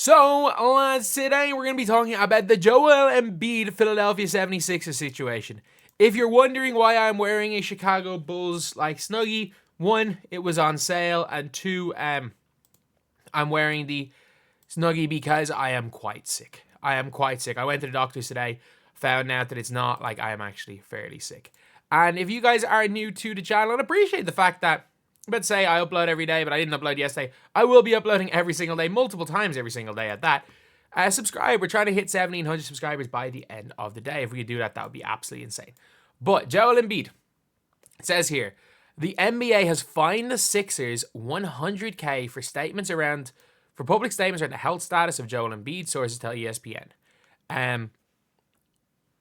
So, lads, today we're going to be talking about the Joel Embiid Philadelphia 76ers situation. If you're wondering why I'm wearing a Chicago Bulls like Snuggie, one, it was on sale, and two, I'm wearing the Snuggie because I am quite sick. I went to the doctors today, found out that it's not, like, I am actually fairly sick. And if you guys are new to the channel and appreciate the fact that, let's say I upload every day, but I didn't upload yesterday, I will be uploading every single day, multiple times every single day at that. Subscribe. We're trying to hit 1,700 subscribers by the end of the day. If we could do that, that would be absolutely insane. But Joel Embiid, it says here, the NBA has fined the Sixers $100K for public statements around the health status of Joel Embiid, sources tell ESPN.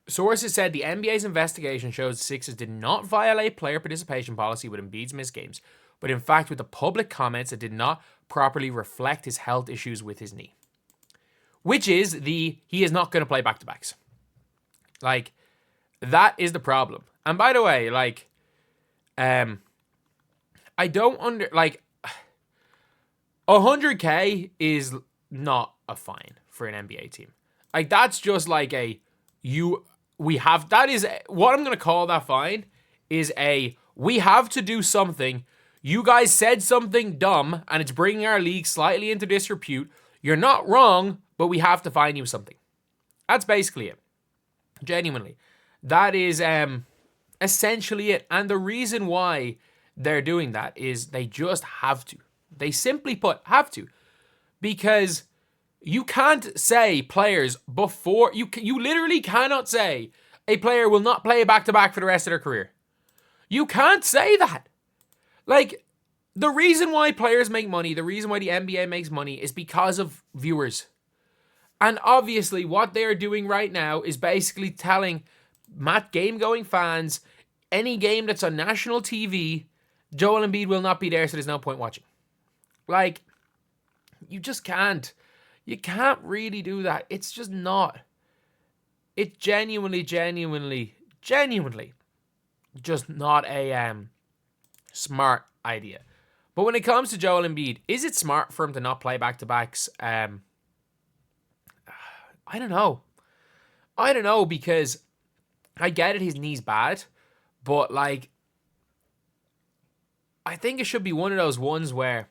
Sources said the NBA's investigation shows the Sixers did not violate player participation policy with Embiid's missed games, but in fact with the public comments that did not properly reflect his health issues with his knee. Which is he is not going to play back-to-backs. Like, that is the problem. And by the way, like, I don't $100K is not a fine for an NBA team. Like, that's just like that is what I'm going to call that fine is we have to do something. You guys said something dumb and it's bringing our league slightly into disrepute. You're not wrong, but we have to fine you something. That's basically it. Genuinely. That is essentially it. And the reason why they're doing that is they just have to. They simply put, have to. Because you can't say players before... You literally cannot say a player will not play back-to-back for the rest of their career. You can't say that. Like, the reason why players make money, the reason why the NBA makes money is because of viewers. And obviously, what they're doing right now is basically telling game-going fans, any game that's on national TV, Joel Embiid will not be there, so there's no point watching. Like, you just can't. You can't really do that. It's just not. It's genuinely just not a smart idea. But when it comes to Joel Embiid, is it smart for him to not play back-to-backs? I don't know. Because I get it, his knee's bad, but like, I think it should be one of those ones where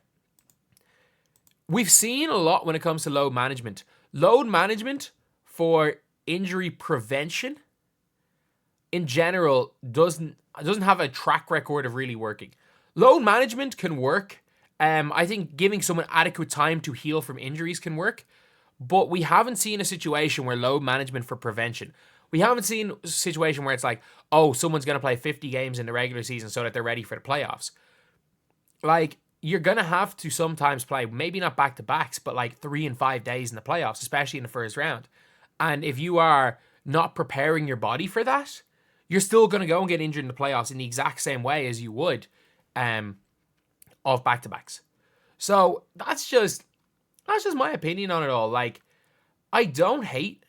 we've seen a lot when it comes to load management. Load management for injury prevention in general doesn't have a track record of really working. Load management can work. I think giving someone adequate time to heal from injuries can work. But we haven't seen a situation where load management for prevention. We haven't seen a situation where it's like, oh, someone's going to play 50 games in the regular season so that they're ready for the playoffs. Like, you're going to have to sometimes play, maybe not back-to-backs, but like 3 and 5 days in the playoffs, especially in the first round. And if you are not preparing your body for that, you're still going to go and get injured in the playoffs in the exact same way as you would of back-to-backs. So that's just my opinion on it all. Like, I don't hate,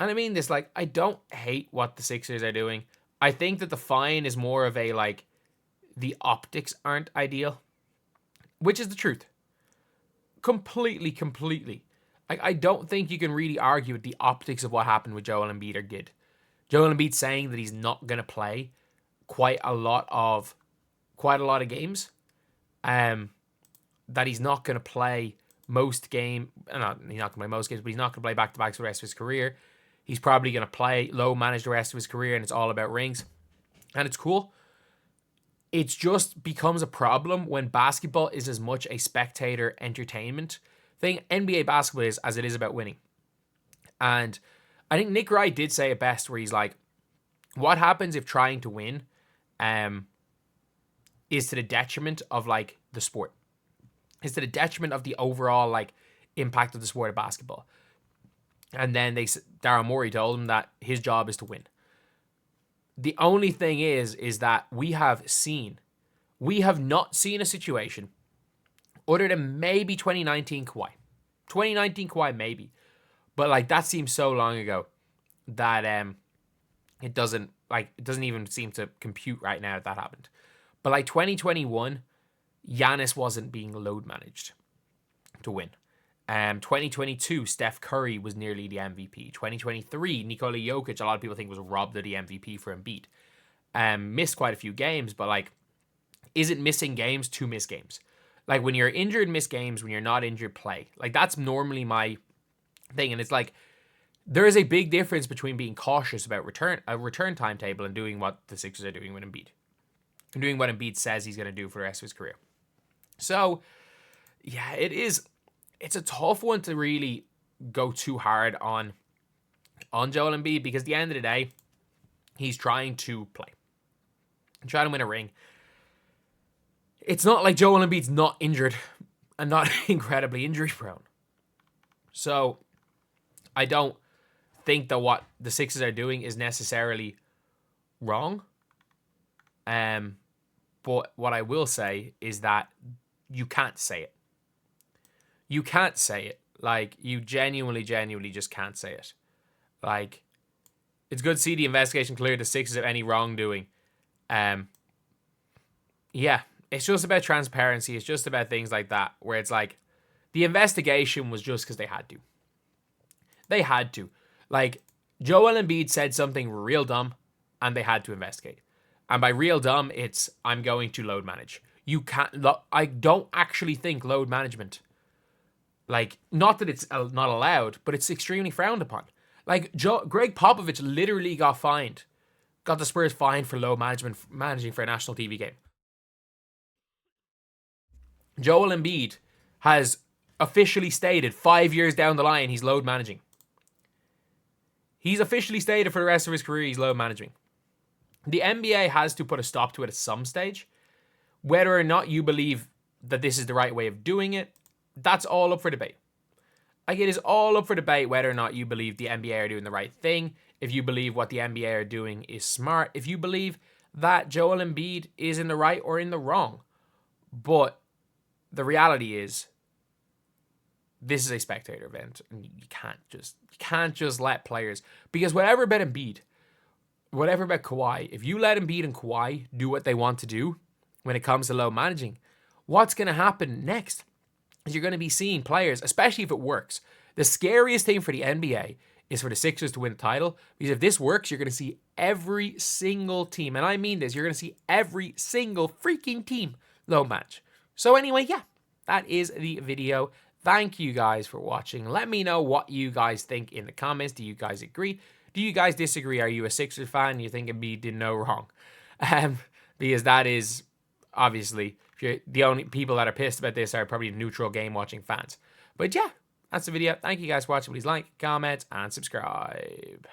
and I mean this, like, I don't hate what the Sixers are doing. I think that the fine is more of a, like, the optics aren't ideal, which is the truth. Completely. I don't think you can really argue with the optics of what happened with Joel Embiid are good. Joel Embiid saying that he's not going to play quite a lot of games, that he's not going to play most games, he's not going to play most games, but he's not going to play back-to-backs for the rest of his career. He's probably going to play low-manage the rest of his career, and it's all about rings. And it's cool. It just becomes a problem when basketball is as much a spectator entertainment thing. NBA basketball is as it is about winning. And I think Nick Wright did say it best, where he's like, what happens if trying to win is to the detriment of, like, the sport? Is to the detriment of the overall, like, impact of the sport of basketball? And then Daryl Morey told him that his job is to win. The only thing is that we have not seen a situation other than maybe 2019 Kawhi. 2019 Kawhi, maybe. But, like, that seems so long ago that it doesn't even seem to compute right now that happened. But, like, 2021, Giannis wasn't being load managed to win. 2022, Steph Curry was nearly the MVP. 2023, Nikola Jokic, a lot of people think was robbed of the MVP for Embiid. Missed quite a few games, but like, is it missing games to miss games? Like, when you're injured, miss games. When you're not injured, play. Like, that's normally my thing. And it's like, there is a big difference between being cautious about a return timetable and doing what the Sixers are doing with Embiid. And doing what Embiid says he's going to do for the rest of his career. So, yeah, it's a tough one to really go too hard on Joel Embiid, because at the end of the day, he's trying to play. He's trying to win a ring. It's not like Joel Embiid's not injured and not incredibly injury prone. So, I don't think that what the Sixers are doing is necessarily wrong. But what I will say is that you can't say it. You can't say it. Like, you genuinely just can't say it. Like, it's good to see the investigation cleared the Sixers of any wrongdoing. Yeah, it's just about transparency. It's just about things like that, where it's like, the investigation was just because they had to. They had to. Like, Joel Embiid said something real dumb, and they had to investigate. And by real dumb, it's, I'm going to load manage. You can't, I don't actually think load management, like, not that it's not allowed, but it's extremely frowned upon. Like, Greg Popovich literally got the Spurs fined for load managing for a national TV game. Joel Embiid has officially stated 5 years down the line he's load managing. He's officially stated for the rest of his career he's load managing. The NBA has to put a stop to it at some stage. Whether or not you believe that this is the right way of doing it, that's all up for debate. Like, it is all up for debate whether or not you believe the NBA are doing the right thing, if you believe what the NBA are doing is smart, if you believe that Joel Embiid is in the right or in the wrong. But the reality is, this is a spectator event, and you can't just let players, because whatever about Embiid, whatever about Kawhi, if you let Embiid and Kawhi do what they want to do when it comes to low managing, what's going to happen next is you're going to be seeing players, especially if it works. The scariest thing for the NBA is for the Sixers to win a title, because if this works, you're going to see every single team, and I mean this, you're going to see every single freaking team low manage. So anyway, yeah, that is the video. Thank you guys for watching. Let me know what you guys think in the comments. Do you guys agree? Do you guys disagree? Are you a Sixers fan? You think Embiid did no wrong? Because that is, obviously, if you're the only people that are pissed about this are probably neutral game watching fans. But yeah, that's the video. Thank you guys for watching. Please like, comment, and subscribe.